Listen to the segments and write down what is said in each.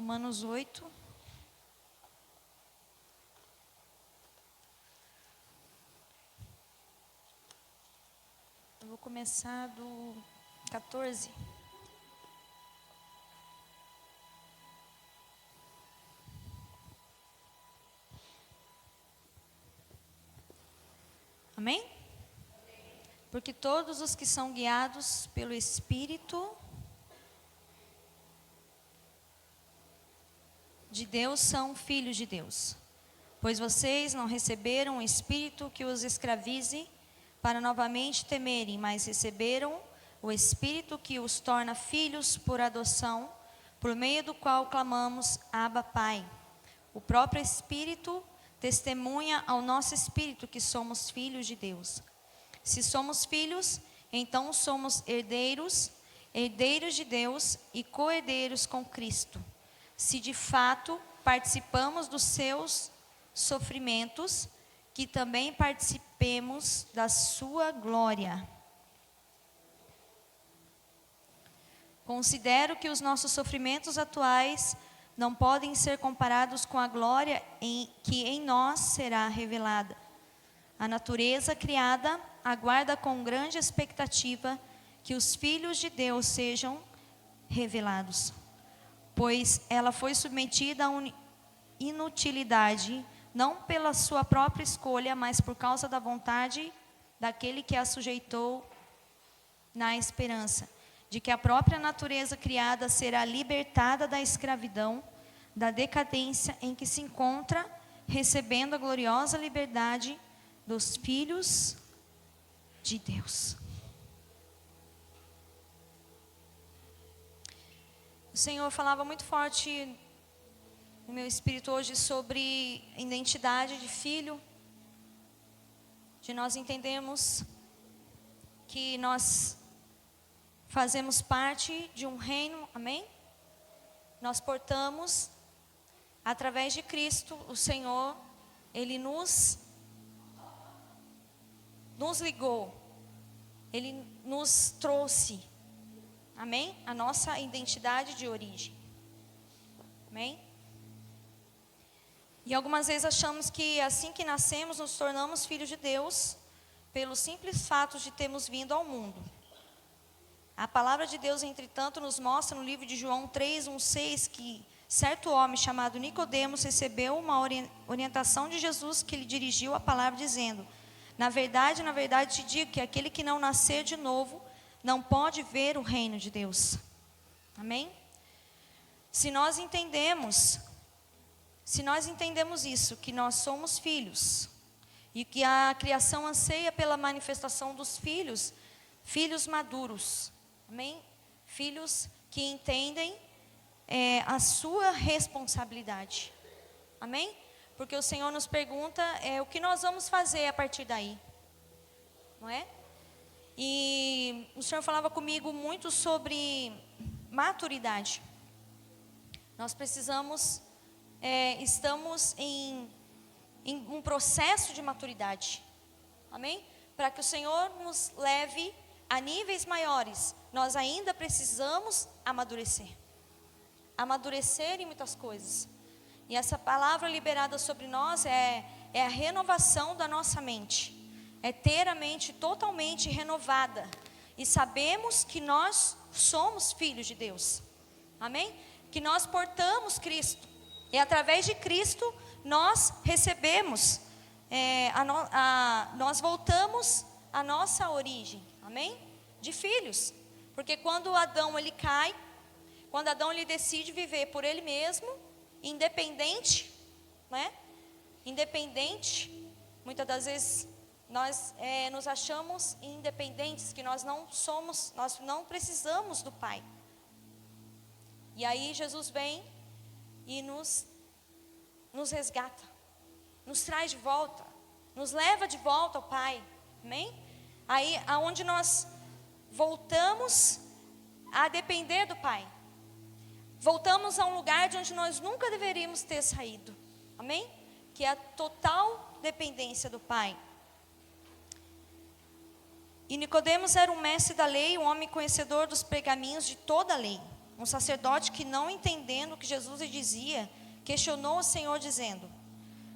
Romanos 8. Eu vou começar do 14. Amém? Porque todos os que são guiados pelo Espírito de Deus são filhos de Deus. Pois vocês não receberam o Espírito que os escravize para novamente temerem, mas receberam o Espírito que os torna filhos por adoção, por meio do qual clamamos, Abba, Pai. O próprio Espírito testemunha ao nosso espírito que somos filhos de Deus. Se somos filhos, então somos herdeiros, herdeiros de Deus e co-herdeiros com Cristo. Se de fato participamos dos seus sofrimentos, que também participemos da sua glória. Considero que os nossos sofrimentos atuais não podem ser comparados com a glória que em nós será revelada. A natureza criada aguarda com grande expectativa que os filhos de Deus sejam revelados, pois ela foi submetida à inutilidade, não pela sua própria escolha, mas por causa da vontade daquele que a sujeitou, na esperança de que a própria natureza criada será libertada da escravidão, da decadência em que se encontra, recebendo a gloriosa liberdade dos filhos de Deus. O Senhor falava muito forte no meu espírito hoje sobre identidade de filho, de nós entendermos que nós fazemos parte de um reino, amém? Nós portamos, através de Cristo, o Senhor, Ele nos ligou, Ele nos trouxe, amém? A nossa identidade de origem, amém? E algumas vezes achamos que assim que nascemos, nos tornamos filhos de Deus, pelo simples fato de termos vindo ao mundo. A palavra de Deus, entretanto, nos mostra no livro de João 3:1-6, que certo homem chamado Nicodemos recebeu uma orientação de Jesus que lhe dirigiu a palavra dizendo: na verdade te digo que aquele que não nascer de novo não pode ver o reino de Deus. Amém? Se nós entendemos isso, que nós somos filhos, e que a criação anseia pela manifestação dos filhos maduros, amém? Filhos que entendem a sua responsabilidade, amém? Porque o Senhor nos pergunta o que nós vamos fazer a partir daí, não é? E o Senhor falava comigo muito sobre maturidade. Nós precisamos, estamos em um processo de maturidade, amém? Para que o Senhor nos leve a níveis maiores, nós ainda precisamos amadurecer em muitas coisas. E essa palavra liberada sobre nós é a renovação da nossa mente, é ter a mente totalmente renovada, e sabemos que nós somos filhos de Deus, amém? Que nós portamos Cristo, e através de Cristo nós recebemos, nós voltamos à nossa origem, amém? De filhos, porque quando Adão ele cai, quando Adão ele decide viver por ele mesmo, independente, né? Independente, muitas das vezes nós nos achamos independentes, que nós não precisamos do Pai. E aí Jesus vem e nos resgata, nos traz de volta, nos leva de volta ao Pai, amém? Aí aonde nós voltamos a depender do Pai, voltamos a um lugar de onde nós nunca deveríamos ter saído, amém? Que é a total dependência do Pai. E Nicodemos era um mestre da lei, um homem conhecedor dos pergaminhos de toda a lei. um sacerdote que, não entendendo o que Jesus lhe dizia, questionou o Senhor dizendo: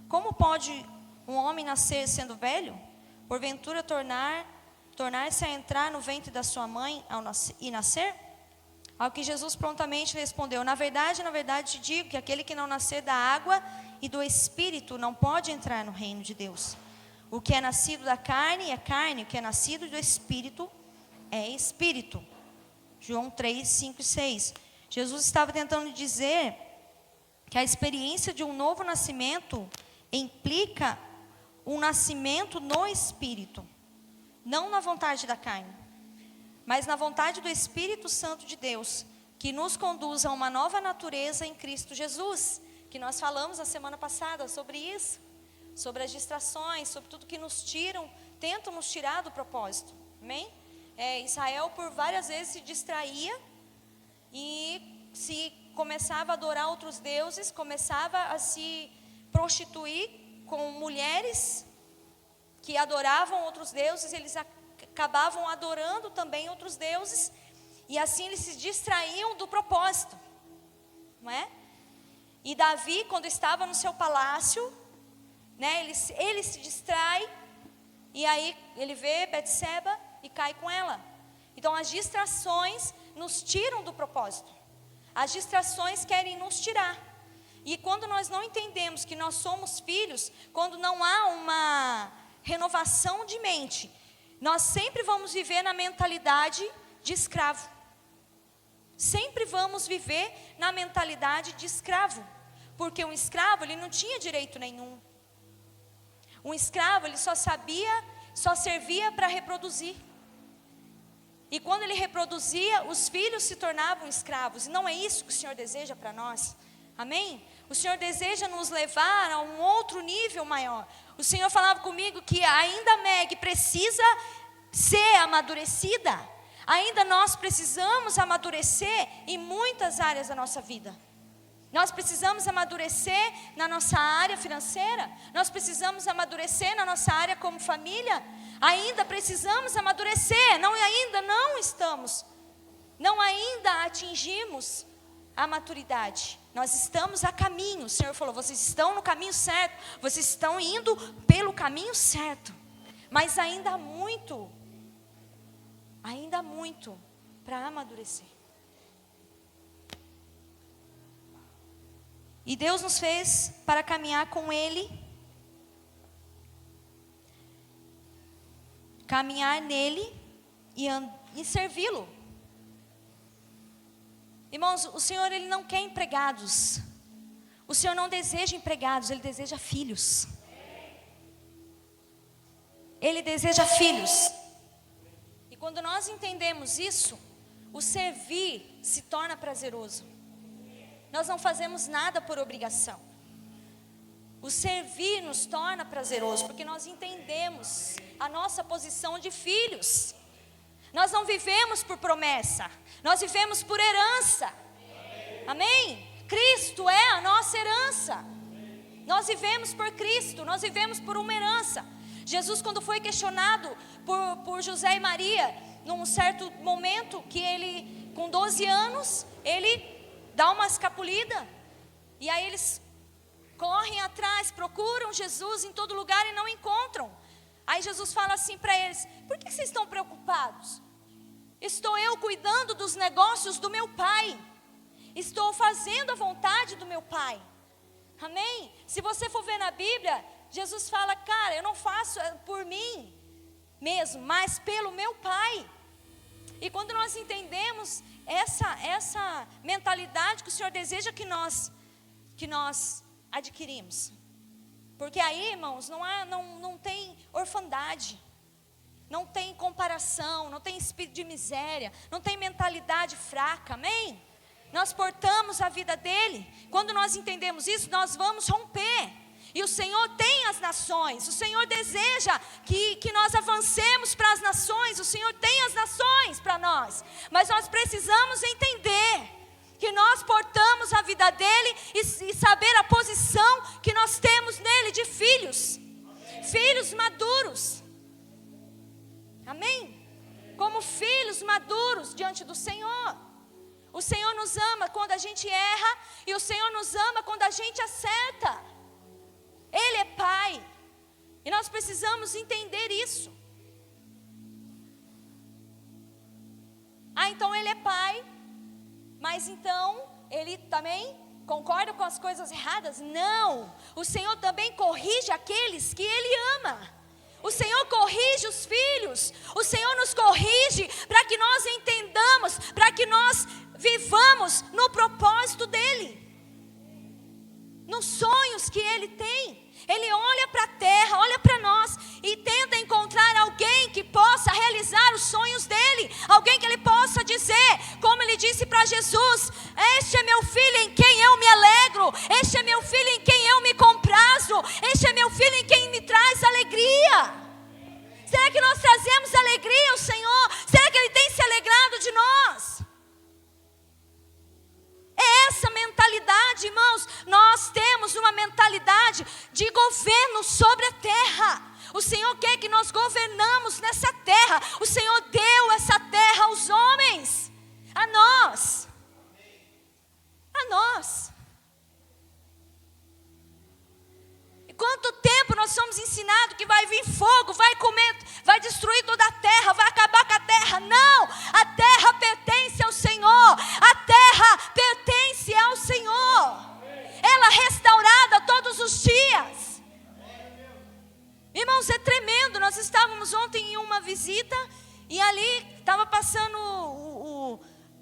como pode um homem nascer sendo velho? Porventura tornar-se a entrar no ventre da sua mãe e nascer? Ao que Jesus prontamente respondeu: na verdade te digo que aquele que não nascer da água e do Espírito não pode entrar no reino de Deus. O que é nascido da carne é carne, o que é nascido do Espírito é Espírito. João 3, 5 e 6. Jesus estava tentando dizer que a experiência de um novo nascimento implica um nascimento no Espírito, não na vontade da carne, mas na vontade do Espírito Santo de Deus, que nos conduz a uma nova natureza em Cristo Jesus, que nós falamos na semana passada sobre isso, sobre as distrações, sobre tudo que nos tentam nos tirar do propósito, amém? Israel por várias vezes se distraía e se começava a adorar outros deuses, começava a se prostituir com mulheres que adoravam outros deuses, eles acabavam adorando também outros deuses, e assim eles se distraíam do propósito, não é? E Davi, quando estava no seu palácio, né, ele se distrai, e aí ele vê Betseba e cai com ela. Então as distrações nos tiram do propósito. As distrações querem nos tirar. E quando nós não entendemos que nós somos filhos, quando não há uma renovação de mente, nós sempre vamos viver na mentalidade de escravo. Sempre vamos viver na mentalidade de escravo. Porque um escravo, ele não tinha direito nenhum. Um escravo, ele só servia para reproduzir. E quando ele reproduzia, os filhos se tornavam escravos. E não é isso que o Senhor deseja para nós. Amém? O Senhor deseja nos levar a um outro nível maior. O Senhor falava comigo que ainda a Meg precisa ser amadurecida. Ainda nós precisamos amadurecer em muitas áreas da nossa vida. Nós precisamos amadurecer na nossa área financeira. Nós precisamos amadurecer na nossa área como família. Ainda precisamos amadurecer. Ainda atingimos a maturidade. Nós estamos a caminho. O Senhor falou: vocês estão no caminho certo. Vocês estão indo pelo caminho certo. Mas ainda há muito para amadurecer. E Deus nos fez para caminhar com Ele, caminhar nele e servi-lo. Irmãos, o Senhor, Ele não quer empregados. O Senhor não deseja empregados, Ele deseja filhos. Ele deseja filhos. E quando nós entendemos isso, o servir se torna prazeroso. Nós não fazemos nada por obrigação. O servir nos torna prazeroso, porque nós entendemos a nossa posição de filhos. Nós não vivemos por promessa, nós vivemos por herança. Amém? Cristo é a nossa herança. Nós vivemos por Cristo, nós vivemos por uma herança. Jesus, quando foi questionado por José e Maria, num certo momento, que ele, com 12 anos, ele dá uma escapulida, e aí eles correm atrás, procuram Jesus em todo lugar e não encontram. Aí Jesus fala assim para eles: por que vocês estão preocupados? Estou eu cuidando dos negócios do meu Pai. Estou fazendo a vontade do meu Pai. Amém? Se você for ver na Bíblia, Jesus fala: cara, eu não faço por mim mesmo, mas pelo meu Pai. E quando nós entendemos essa mentalidade que o Senhor deseja que nós adquirimos, porque aí, irmãos, não tem orfandade, não tem comparação, não tem espírito de miséria, não tem mentalidade fraca, amém? Nós portamos a vida dele. Quando nós entendemos isso, nós vamos romper. E o Senhor tem as nações, o Senhor deseja que nós avancemos para as nações, o Senhor tem as nações para nós, mas nós precisamos entender que nós portamos a vida dele e saber a posição que nós temos nele de filhos, filhos maduros, amém? Como filhos maduros diante do Senhor. O Senhor nos ama quando a gente erra, e o Senhor nos ama quando a gente acerta. Ele é Pai, e nós precisamos entender isso. Então Ele é Pai, mas então Ele também concorda com as coisas erradas? Não, o Senhor também corrige aqueles que Ele ama. O Senhor corrige os filhos, o Senhor nos corrige para que nós entendamos, para que nós vivamos no propósito dEle, nos sonhos que Ele tem. Ele olha para a terra, olha para nós e tenta encontrar alguém que possa realizar os sonhos dEle, alguém que Ele possa dizer, como Ele disse para Jesus: este é meu filho em quem eu me alegro, este é meu filho em quem eu me comprazo, este é meu filho em quem me traz alegria. Será que nós trazemos alegria ao Senhor? Será que Ele tem se alegrado de nós? É essa mentalidade, irmãos. Nós temos uma mentalidade de governo sobre a terra. O Senhor quer que nós governamos nessa terra. O Senhor deu essa terra aos homens, a nós. A nós. E quanto tempo nós somos ensinados que vai vir fogo, vai comer, vai destruir toda a terra, vai acabar com a terra. Não, a terra pertence ao Senhor. A terra pertence ao Senhor. Ela é restaurada todos os dias. Irmãos, é tremendo. Nós estávamos ontem em uma visita e ali estava passando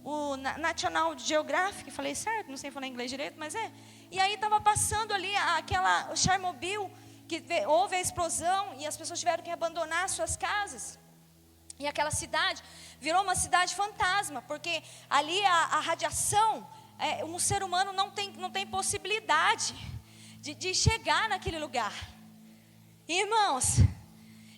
o National Geographic. Falei certo? Não sei falar inglês direito, mas é. E aí estava passando ali o Chernobyl, que houve a explosão e as pessoas tiveram que abandonar suas casas. E aquela cidade virou uma cidade fantasma, porque ali a radiação, um ser humano não tem possibilidade de chegar naquele lugar. Irmãos,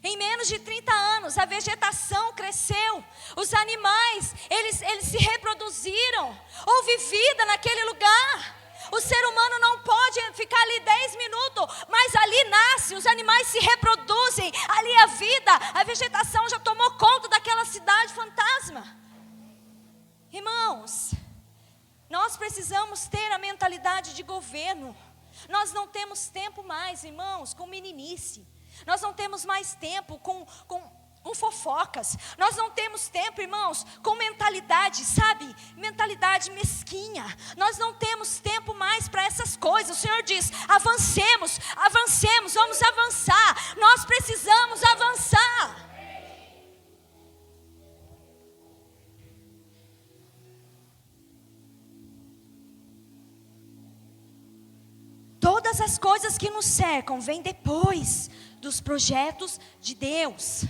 em menos de 30 anos, a vegetação cresceu, os animais, eles se reproduziram, houve vida naquele lugar. O ser humano não pode ficar ali 10 minutos, mas ali nasce, os animais se reproduzem, ali a vida, a vegetação já tomou conta daquela cidade fantasma. Irmãos, nós precisamos ter a mentalidade de governo. Nós não temos tempo mais, irmãos, com meninice. Nós não temos mais tempo com fofocas. Nós não temos tempo, irmãos, com mentalidade, sabe? Mentalidade mesquinha. Nós não temos tempo mais para essas coisas. O Senhor diz: avancemos, vamos avançar. Nós precisamos avançar. Todas as coisas que nos cercam vêm depois dos projetos de Deus.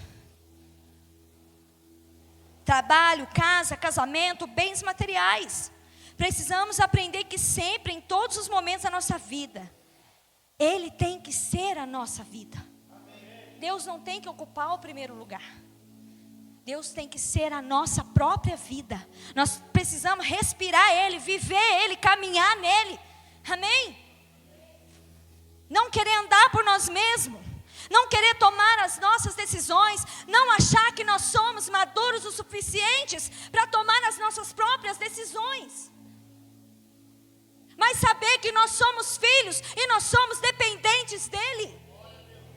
Trabalho, casa, casamento, bens materiais. Precisamos aprender que sempre, em todos os momentos da nossa vida, Ele tem que ser a nossa vida. Deus não tem que ocupar o primeiro lugar. Deus tem que ser a nossa própria vida. Nós precisamos respirar Ele, viver Ele, caminhar nele. Amém? Não querer andar por nós mesmos, não querer tomar as nossas decisões, não achar que nós somos maduros o suficientes para tomar as nossas próprias decisões, mas saber que nós somos filhos e nós somos dependentes dEle.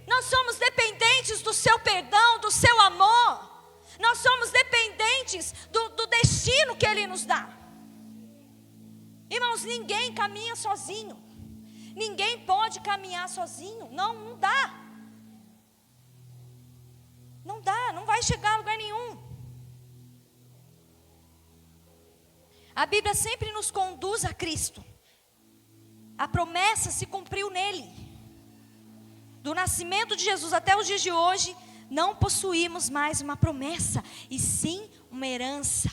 Nós somos dependentes do seu perdão, do seu amor. Nós somos dependentes do destino que Ele nos dá. Irmãos, ninguém caminha sozinho. Ninguém pode caminhar sozinho. Não dá. Não dá, não vai chegar a lugar nenhum. A Bíblia sempre nos conduz a Cristo. A promessa se cumpriu nele. Do nascimento de Jesus até os dias de hoje, não possuímos mais uma promessa, e sim uma herança.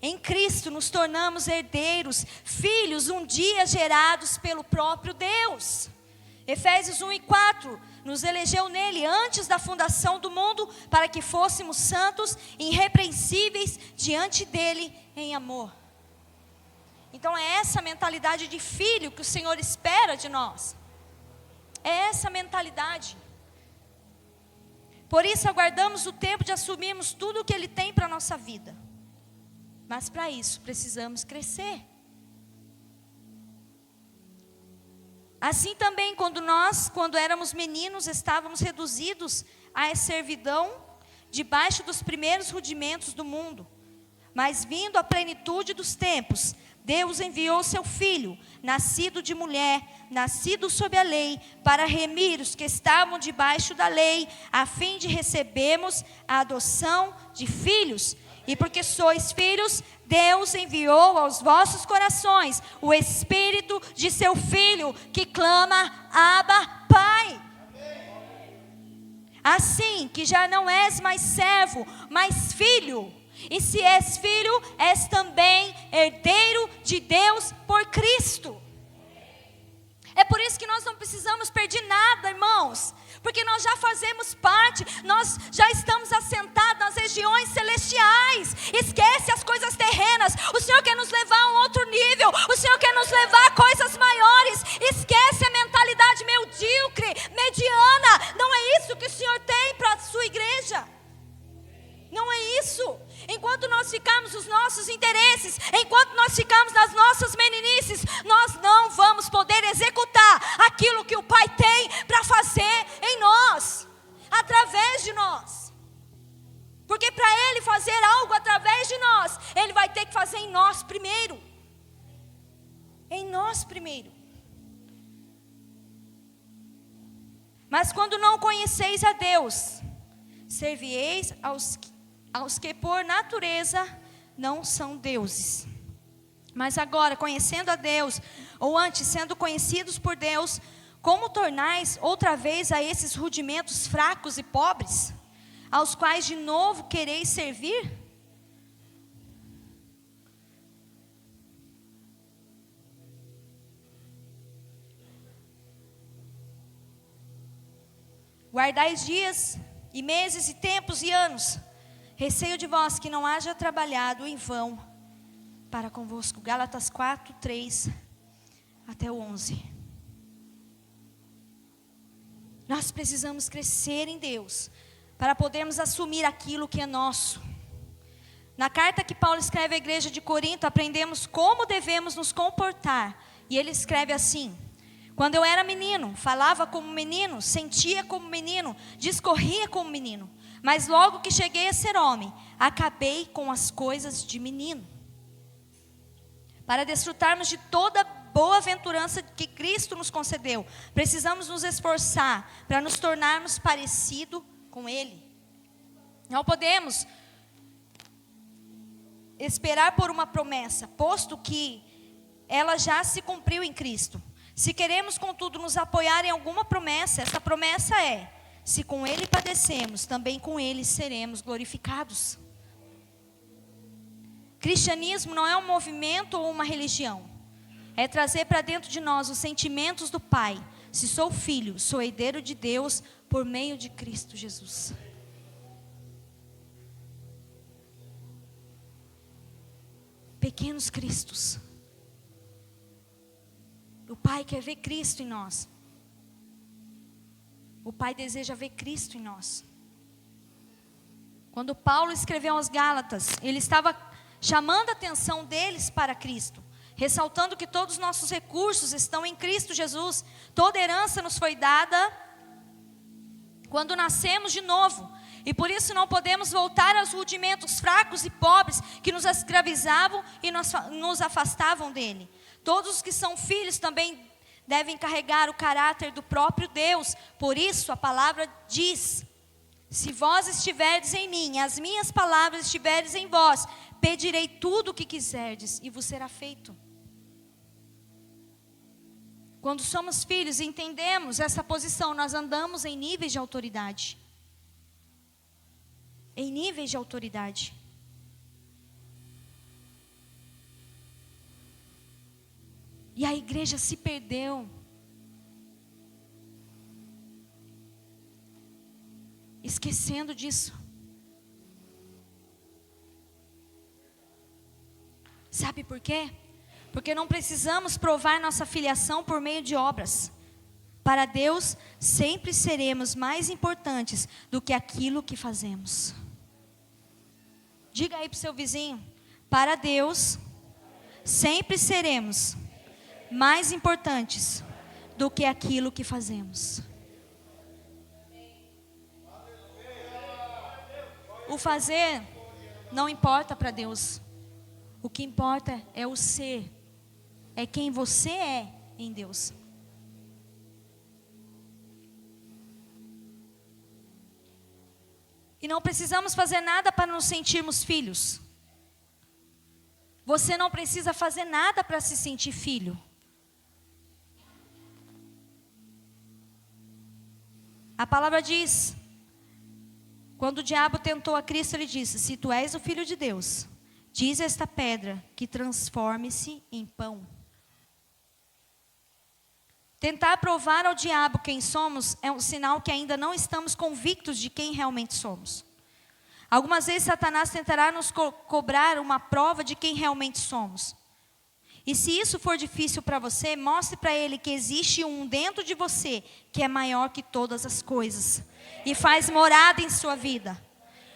Em Cristo nos tornamos herdeiros, filhos um dia gerados pelo próprio Deus. Efésios 1:4, nos elegeu nele antes da fundação do mundo, para que fôssemos santos e irrepreensíveis diante dele em amor. Então é essa mentalidade de filho que o Senhor espera de nós. É essa mentalidade. Por isso aguardamos o tempo de assumirmos tudo o que Ele tem para a nossa vida. Mas para isso precisamos crescer. Assim também, quando éramos meninos, estávamos reduzidos à servidão, debaixo dos primeiros rudimentos do mundo. Mas vindo a plenitude dos tempos, Deus enviou seu Filho, nascido de mulher, nascido sob a lei, para remir os que estavam debaixo da lei, a fim de recebermos a adoção de filhos. E porque sois filhos, Deus enviou aos vossos corações o Espírito de seu Filho, que clama, Abba, Pai. Assim que já não és mais servo, mas filho. E se és filho, és também herdeiro de Deus por Cristo. É por isso que nós não precisamos perder nada, irmãos. Porque nós já fazemos parte, nós já estamos assentados nas regiões celestiais. Esquece as coisas terrenas. O Senhor quer nos levar a um outro nível. O Senhor quer nos levar a coisas maiores. Esquece a mentalidade medíocre, mediana. Não é isso que o Senhor tem para a sua igreja. Não é isso. Enquanto nós ficarmos nos nossos interesses, enquanto nós ficarmos nas nossas meninices, nós não vamos poder executar aquilo que o Pai tem para fazer em nós, através de nós. Porque para Ele fazer algo através de nós, Ele vai ter que fazer em nós primeiro. Em nós primeiro. Mas quando não conheceis a Deus, servieis aos que por natureza não são deuses. Mas agora, conhecendo a Deus, ou antes sendo conhecidos por Deus, como tornais outra vez a esses rudimentos fracos e pobres, aos quais de novo quereis servir? Guardais dias e meses e tempos e anos. Receio de vós que não haja trabalhado em vão para convosco. Gálatas 4, 3 até o 11. Nós precisamos crescer em Deus para podermos assumir aquilo que é nosso. Na carta que Paulo escreve à igreja de Corinto, aprendemos como devemos nos comportar. E ele escreve assim: quando eu era menino, falava como menino, sentia como menino, discorria como menino. Mas logo que cheguei a ser homem, acabei com as coisas de menino. Para desfrutarmos de toda a boa-aventurança que Cristo nos concedeu, precisamos nos esforçar para nos tornarmos parecido com Ele. Não podemos esperar por uma promessa, posto que ela já se cumpriu em Cristo. Se queremos, contudo, nos apoiar em alguma promessa, essa promessa é: se com Ele padecemos, também com Ele seremos glorificados. Cristianismo não é um movimento ou uma religião. É trazer para dentro de nós os sentimentos do Pai. Se sou filho, sou herdeiro de Deus por meio de Cristo Jesus. Pequenos Cristos. O Pai quer ver Cristo em nós. O Pai deseja ver Cristo em nós. Quando Paulo escreveu aos Gálatas, ele estava chamando a atenção deles para Cristo, ressaltando que todos os nossos recursos estão em Cristo Jesus. Toda herança nos foi dada quando nascemos de novo. E por isso não podemos voltar aos rudimentos fracos e pobres que nos escravizavam e nos afastavam dele. Todos os que são filhos também devem carregar o caráter do próprio Deus. Por isso a palavra diz: se vós estiverdes em mim, as minhas palavras estiverdes em vós, pedirei tudo o que quiserdes e vos será feito. Quando somos filhos e entendemos essa posição, nós andamos em níveis de autoridade. Em níveis de autoridade. E a igreja se perdeu. Esquecendo disso. Sabe por quê? Porque não precisamos provar nossa filiação por meio de obras. Para Deus, sempre seremos mais importantes do que aquilo que fazemos. Diga aí para o seu vizinho: Para Deus, sempre seremos mais importantes do que aquilo que fazemos. O fazer não importa para Deus. O que importa é o ser. É quem você é em Deus. E não precisamos fazer nada para nos sentirmos filhos. Você não precisa fazer nada para se sentir filho. A palavra diz, quando o diabo tentou a Cristo, ele disse: se tu és o Filho de Deus, diz a esta pedra que transforme-se em pão. Tentar provar ao diabo quem somos é um sinal que ainda não estamos convictos de quem realmente somos. Algumas vezes Satanás tentará nos cobrar uma prova de quem realmente somos. E se isso for difícil para você, mostre para ele que existe um dentro de você que é maior que todas as coisas e faz morada em sua vida.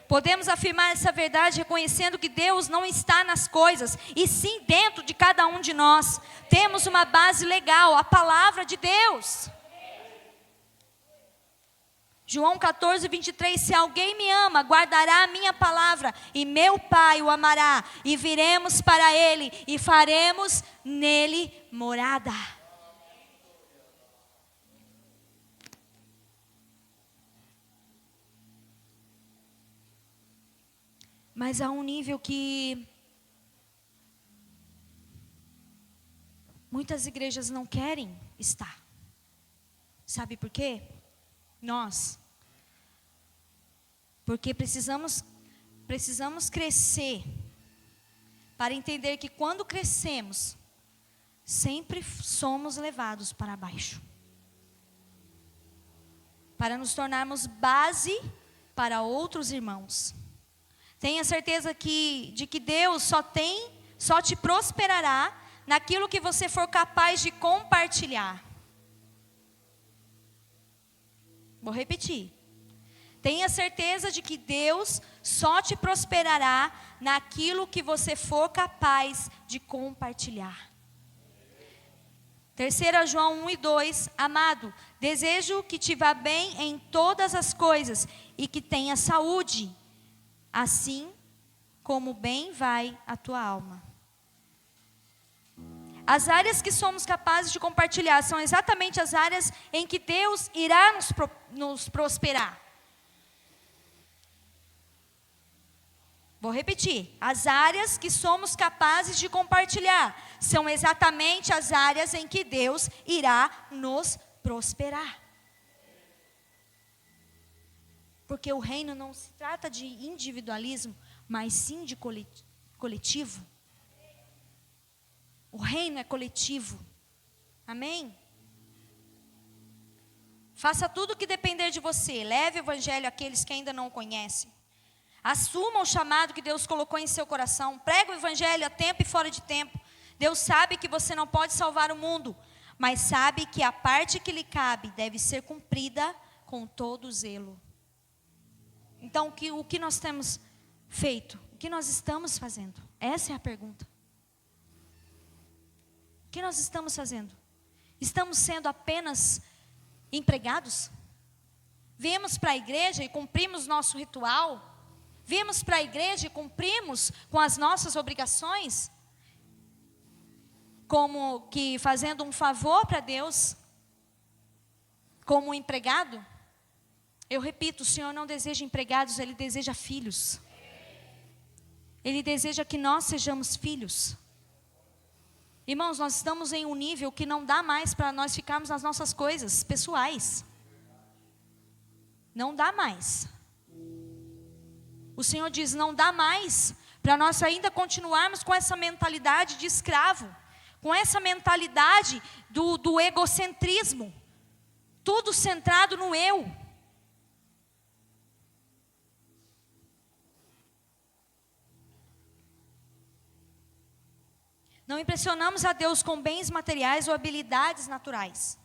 Podemos afirmar essa verdade reconhecendo que Deus não está nas coisas, e sim dentro de cada um de nós. Temos uma base legal, a palavra de Deus. João 14, 23, se alguém me ama, guardará a minha palavra, e meu Pai o amará, e viremos para ele, e faremos nele morada. Mas há um nível que muitas igrejas não querem estar. Sabe por quê? Porque precisamos crescer para entender que quando crescemos, sempre somos levados para baixo. Para nos tornarmos base para outros irmãos. Tenha certeza de que Deus só te prosperará naquilo que você for capaz de compartilhar. Vou repetir. Tenha certeza de que Deus só te prosperará naquilo que você for capaz de compartilhar. 3 João 1 e 2, amado, desejo que te vá bem em todas as coisas e que tenha saúde, assim como bem vai a tua alma. As áreas que somos capazes de compartilhar são exatamente as áreas em que Deus irá nos prosperar. Vou repetir. As áreas que somos capazes de compartilhar são exatamente as áreas em que Deus irá nos prosperar. Porque o reino não se trata de individualismo, mas sim de coletivo. O reino é coletivo. Amém? Faça tudo o que depender de você. Leve o evangelho àqueles que ainda não o conhecem. Assuma o chamado que Deus colocou em seu coração. Prega o evangelho a tempo e fora de tempo. Deus sabe que você não pode salvar o mundo, mas sabe que a parte que lhe cabe deve ser cumprida com todo zelo. Então, o que nós temos feito? O que nós estamos fazendo? Essa é a pergunta. O que nós estamos fazendo? Estamos sendo apenas empregados? Viemos para a igreja e cumprimos nosso ritual? Viemos para a igreja e cumprimos com as nossas obrigações? Como que fazendo um favor para Deus? Como um empregado? Eu repito, o Senhor não deseja empregados, Ele deseja filhos. Ele deseja que nós sejamos filhos. Irmãos, nós estamos em um nível que não dá mais para nós ficarmos nas nossas coisas pessoais. Não dá mais. O Senhor diz, não dá mais para nós ainda continuarmos com essa mentalidade de escravo, com essa mentalidade do egocentrismo, tudo centrado no eu. Não impressionamos a Deus com bens materiais ou habilidades naturais.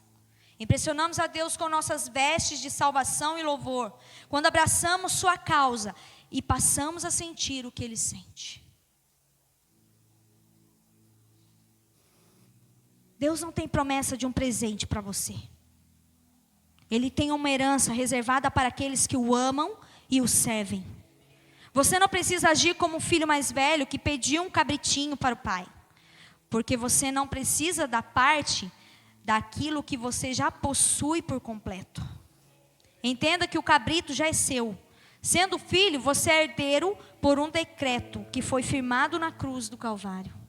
Impressionamos a Deus com nossas vestes de salvação e louvor, quando abraçamos sua causa e passamos a sentir o que Ele sente. Deus não tem promessa de um presente para você. Ele tem uma herança reservada para aqueles que o amam e o servem. Você não precisa agir como um filho mais velho que pediu um cabritinho para o pai. Porque você não precisa da parte daquilo que você já possui por completo. Entenda que o cabrito já é seu. Sendo filho, você é herdeiro por um decreto que foi firmado na cruz do Calvário.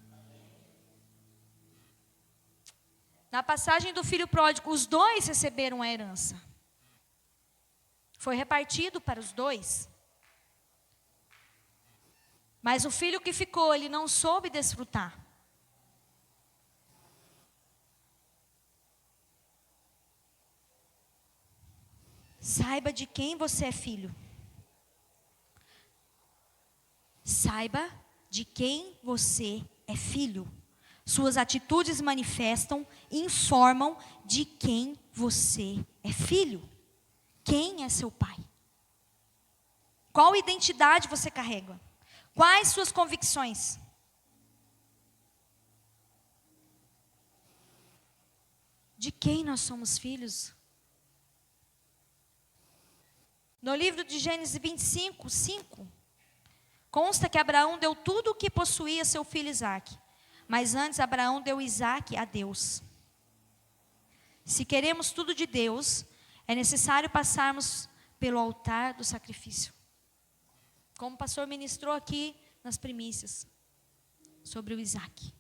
Na passagem do filho pródigo, os dois receberam a herança. Foi repartido para os dois. Mas o filho que ficou, ele não soube desfrutar. Saiba de quem você é filho. Saiba de quem você é filho. Suas atitudes manifestam, informam de quem você é filho. Quem é seu pai? Qual identidade você carrega? Quais suas convicções? De quem nós somos filhos? No livro de Gênesis 25, 5, consta que Abraão deu tudo o que possuía a seu filho Isaque. Mas antes Abraão deu Isaque a Deus. Se queremos tudo de Deus, é necessário passarmos pelo altar do sacrifício. Como o pastor ministrou aqui nas primícias, sobre o Isaque.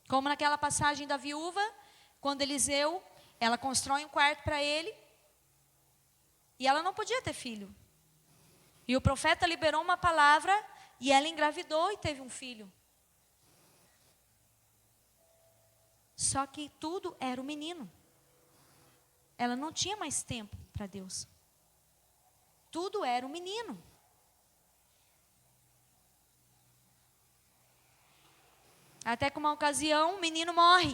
Como naquela passagem da viúva, quando Eliseu, ela constrói um quarto para ele, e ela não podia ter filho. E o profeta liberou uma palavra, e ela engravidou e teve um filho. Só que tudo era o menino. Ela não tinha mais tempo para Deus. Tudo era o menino. Até que uma ocasião, o menino morre.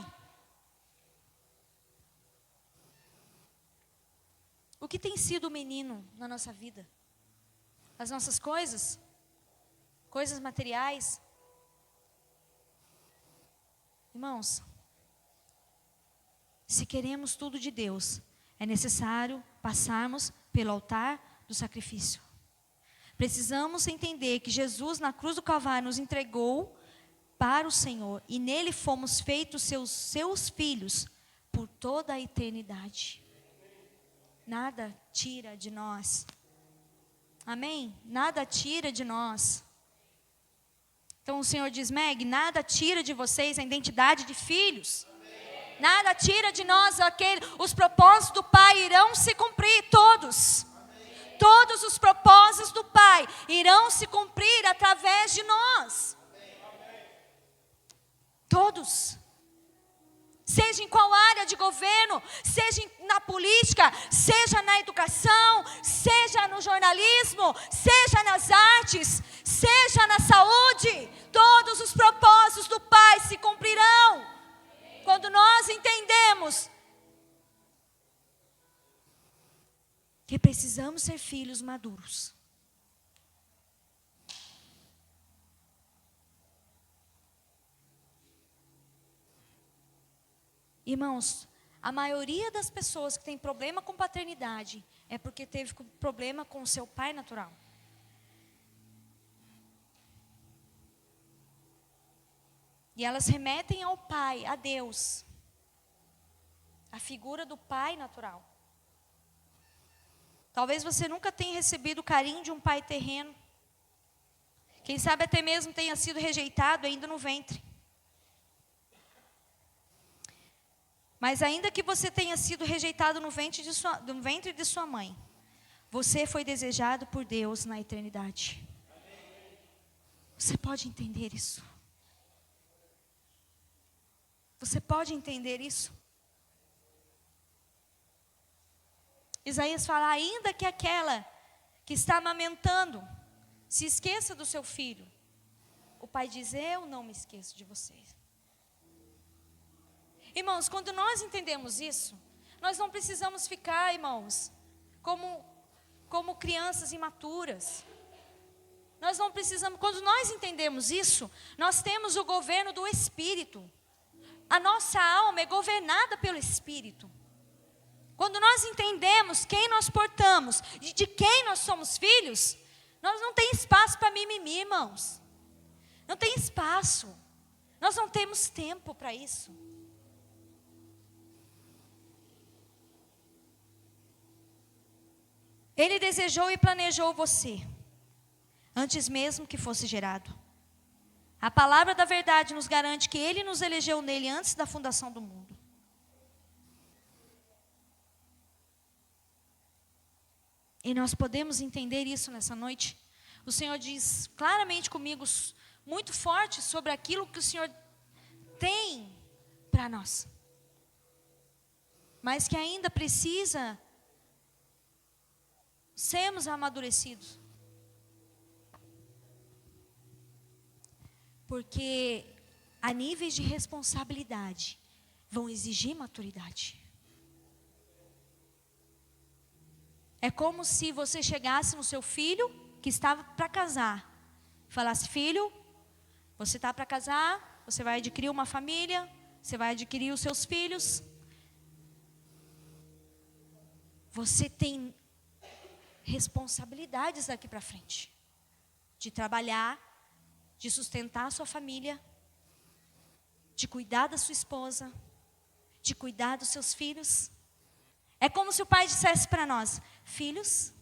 O que tem sido o menino na nossa vida? As nossas coisas? Coisas materiais? Irmãos, se queremos tudo de Deus, é necessário passarmos pelo altar do sacrifício. Precisamos entender que Jesus na cruz do Calvário nos entregou para o Senhor, e nele fomos feitos seus filhos por toda a eternidade. Nada tira de nós. Amém? Nada tira de nós. Então o Senhor diz, Meg, nada tira de vocês a identidade de filhos. Amém. Nada tira de nós os propósitos do Pai irão se cumprir, todos. Amém. Todos os propósitos do Pai irão se cumprir através de nós. Amém. Todos. Seja em qual área de governo, seja na política, seja na educação, seja no jornalismo, seja nas artes, seja na saúde, todos os propósitos do Pai se cumprirão. Quando nós entendemos que precisamos ser filhos maduros. Irmãos, a maioria das pessoas que tem problema com paternidade é porque teve problema com o seu pai natural. E elas remetem ao pai, a Deus. A figura do pai natural. Talvez você nunca tenha recebido o carinho de um pai terreno. Quem sabe até mesmo tenha sido rejeitado ainda no ventre. Mas ainda que você tenha sido rejeitado no ventre de sua mãe, você foi desejado por Deus na eternidade. Você pode entender isso? Você pode entender isso? Isaías fala, ainda que aquela que está amamentando se esqueça do seu filho, o pai diz, eu não me esqueço de vocês. Irmãos, quando nós entendemos isso, nós não precisamos ficar, irmãos, como crianças imaturas. Nós não precisamos, quando nós entendemos isso, nós temos o governo do Espírito. a nossa alma é governada pelo Espírito. Quando nós entendemos quem nós portamos e de quem nós somos filhos, nós não tem espaço para mimimi, irmãos. Não tem espaço. Nós não temos tempo para isso. Ele desejou e planejou você, antes mesmo que fosse gerado. A palavra da verdade nos garante que Ele nos elegeu nele antes da fundação do mundo. E nós podemos entender isso nessa noite. O Senhor diz claramente comigo, muito forte, sobre aquilo que o Senhor tem para nós. Mas que ainda precisa sermos amadurecidos. Porque a níveis de responsabilidade vão exigir maturidade. É como se você chegasse no seu filho que estava para casar, falasse: filho, você está para casar, você vai adquirir uma família, você vai adquirir os seus filhos. Você tem responsabilidades daqui para frente, de trabalhar, de sustentar a sua família, de cuidar da sua esposa, de cuidar dos seus filhos. É como se o pai dissesse para nós: filhos,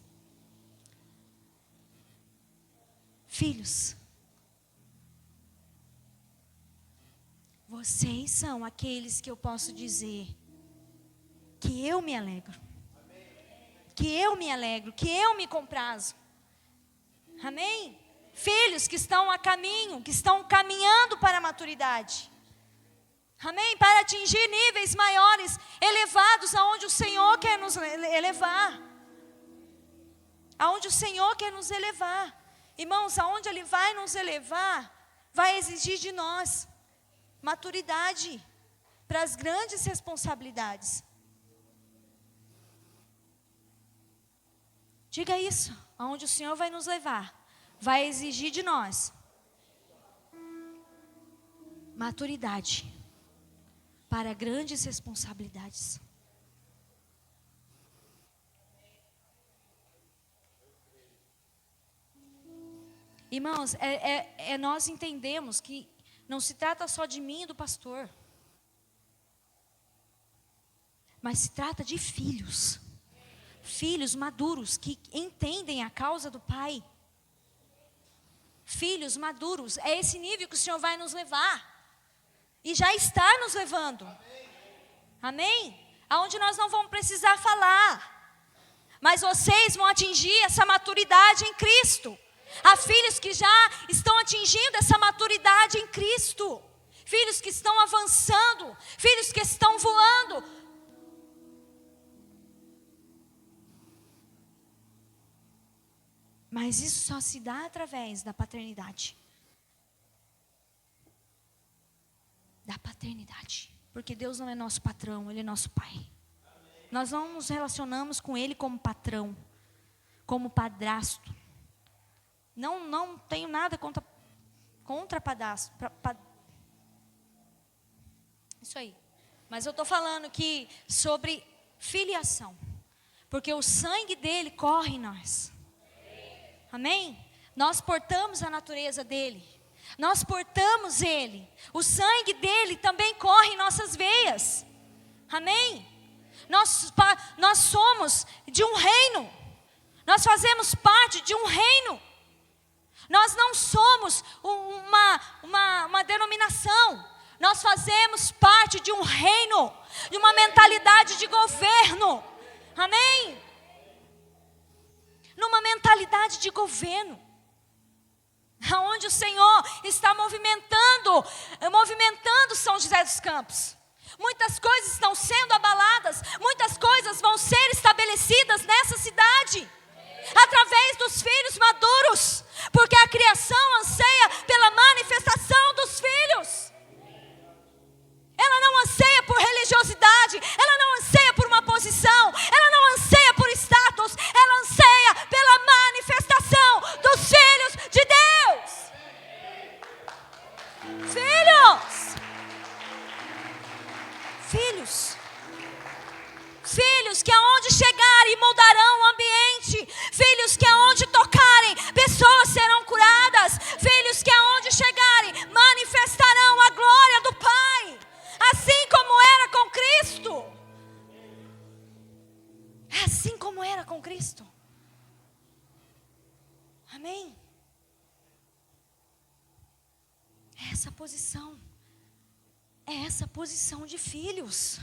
vocês são aqueles que eu posso dizer que eu me alegro, que eu me alegro, que eu me comprazo. Amém? Filhos que estão a caminho, que estão caminhando para a maturidade. Amém? Para atingir níveis maiores, elevados, aonde o Senhor quer nos elevar. Aonde o Senhor quer nos elevar. Irmãos, aonde Ele vai nos elevar, vai exigir de nós maturidade para as grandes responsabilidades. Diga isso, aonde o Senhor vai nos levar, vai exigir de nós maturidade para grandes responsabilidades. Irmãos, nós entendemos que não se trata só de mim e do pastor, mas se trata de filhos. Filhos maduros que entendem a causa do Pai. Filhos maduros, é esse nível que o Senhor vai nos levar. E já está nos levando. Amém? Aonde nós não vamos precisar falar. Mas vocês vão atingir essa maturidade em Cristo. Há filhos que já estão atingindo essa maturidade em Cristo. Filhos que estão avançando. Filhos que estão voando. Mas isso só se dá através da paternidade. Da paternidade. Porque Deus não é nosso patrão, Ele é nosso Pai. Nós não nos relacionamos com Ele como patrão, como padrasto. Não tenho nada contra padrasto. Isso aí. Mas eu estou falando aqui sobre filiação. Porque o sangue dele corre em nós. Amém? Nós portamos a natureza dele. Nós portamos ele. O sangue dele também corre em nossas veias. Amém? Nós somos de um reino. Nós fazemos parte de um reino. Nós não somos uma denominação. Nós fazemos parte de um reino, de uma mentalidade de governo. Amém? Numa mentalidade de governo, onde o Senhor está movimentando São José dos Campos. Muitas coisas estão sendo abaladas, muitas coisas vão ser estabelecidas nessa cidade, através dos filhos maduros, porque a criação anseia pela manifestação dos filhos. Ela não anseia por religiosidade, ela não anseia por uma posição, ela não anseia por status, ela anseia pela manifestação dos filhos de Deus. Filhos! filhos. Filhos que aonde chegarem mudarão o ambiente. Filhos que aonde tocarem, pessoas serão curadas. Filhos que aonde chegarem, manifestarão a glória do Pai. Assim como era com Cristo. É assim como era com Cristo. Amém? É essa posição. É essa posição de filhos.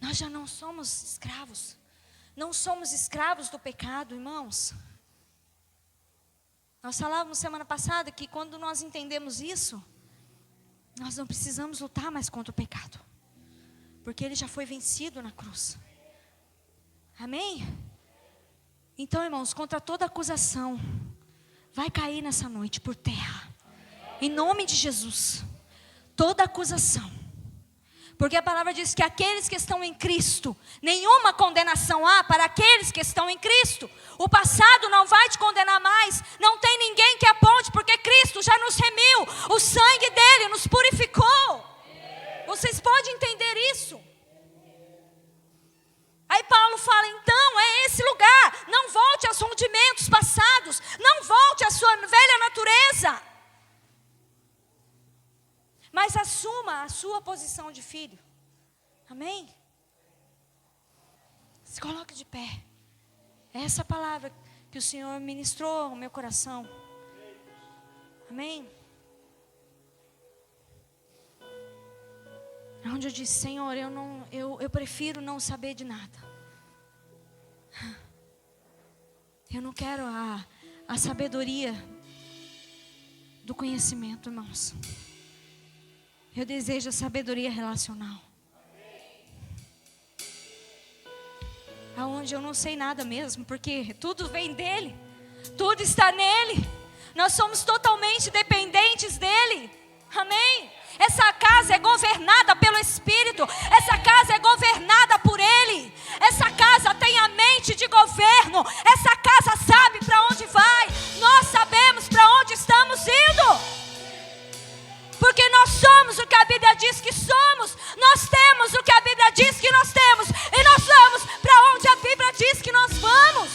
Nós já não somos escravos. Não somos escravos do pecado, irmãos. Nós falávamos semana passada que quando nós entendemos isso, nós não precisamos lutar mais contra o pecado. Porque ele já foi vencido na cruz. Amém? Então, irmãos, contra toda acusação, vai cair nessa noite por terra. Em nome de Jesus. Toda acusação. Porque a palavra diz que aqueles que estão em Cristo, nenhuma condenação há para aqueles que estão em Cristo. O passado não vai te condenar mais. Não tem ninguém que aponte, porque Cristo já nos remiu. O sangue dele nos purificou. Vocês podem entender isso? Aí Paulo fala, então é esse lugar. Não volte aos rudimentos passados. Não volte à sua velha natureza. Mas assuma a sua posição de filho. Amém? Se coloque de pé. É essa palavra que o Senhor ministrou ao meu coração. Amém? Onde eu disse, Senhor, eu prefiro não saber de nada. Eu não quero a sabedoria do conhecimento, irmãos. Eu desejo a sabedoria relacional. Aonde eu não sei nada mesmo, porque tudo vem dele. Tudo está nele. Nós somos totalmente dependentes dele. Amém? Essa casa é governada pelo Espírito. Essa casa é governada por ele. Essa casa tem a mente de governo. Essa casa sabe para onde vai. Nós sabemos para onde estamos indo. Porque nós somos o que a Bíblia diz que somos. Nós temos o que a Bíblia diz que nós temos. E nós vamos para onde a Bíblia diz que nós vamos.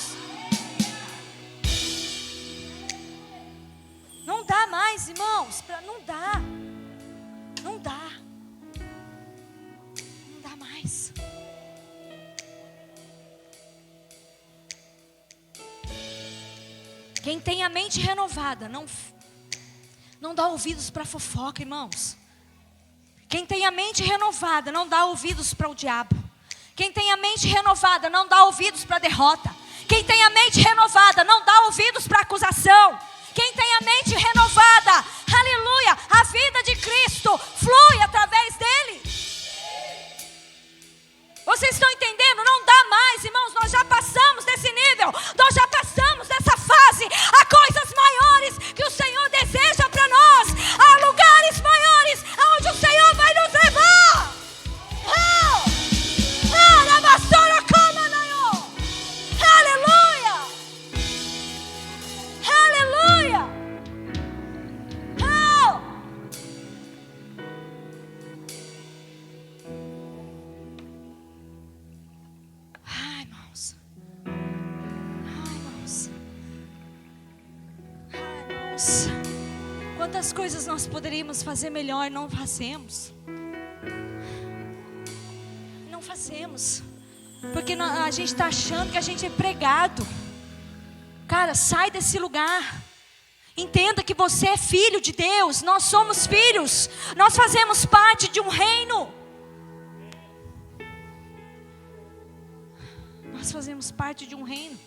Não dá mais, irmãos. Não dá. Não dá. Não dá mais. Quem tem a mente renovada, não dá ouvidos para fofoca, irmãos. Quem tem a mente renovada não dá ouvidos para o diabo. Quem tem a mente renovada não dá ouvidos para a derrota. Quem tem a mente renovada não dá ouvidos para a acusação. Quem tem a mente renovada, aleluia, a vida de Cristo flui através dele. Vocês estão entendendo? Não dá mais, irmãos. Nós já passamos desse nível. Nós já passamos dessa fase. Há coisas maiores que o Senhor deseja para nós. Há lugares maiores aonde o Senhor vai nos levar. Aleluia. Aleluia. Quantas coisas nós poderíamos fazer melhor e não fazemos. Não fazemos. Porque a gente está achando que a gente é pregado. Cara, sai desse lugar. Entenda que você é filho de Deus. Nós somos filhos. Nós fazemos parte de um reino. Nós fazemos parte de um reino.